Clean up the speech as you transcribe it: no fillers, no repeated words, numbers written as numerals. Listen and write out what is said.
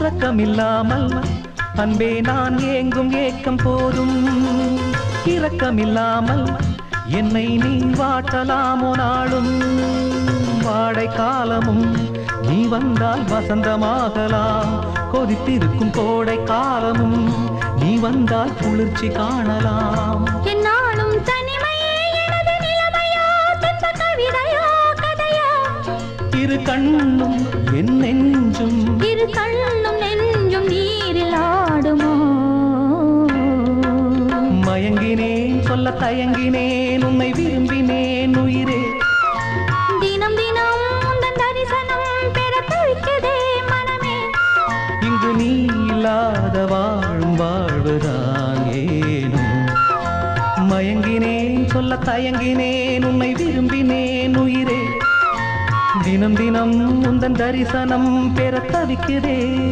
இரக்கமில்லாமல் அன்பே நான் ஏங்கும் ஏக்கம் போதும். இரக்கமில்லாமல் என்னை நீ வாட்டலாமோ நாளும். வாடை காலமும் நீ வந்தால் வசந்தமாகலாம். கொதித்திருக்கும் கோடை காலமும் நீ வந்தால் குளிர்ச்சி காணலாம். என்னாலும் தனிமையே எனது நிலைமையோ, துன்ப கவிதையோ கதையோ. இரு கண்ணும் என் நெஞ்சும், இரு கண்ணும் நெஞ்சும் நீரில் ஆடுமோ. மயங்கினேன் சொல்ல தயங்கினேன் உன்னை விரும்பினேன் உயிரே. தினம் தினம் உந்தன் தரிசனம் பெற துடிக்குதே மனமே. இங்கு நீ இல்லாத வாழும் வாழ்வுதான் ஏனோ. மயங்கினேன் சொல்ல தயங்கினேன் உன்னை விரும்பினேன் உயிரே. தினம் தினம் உந்தன் தரிசனம் பெற தவிக்கிறே.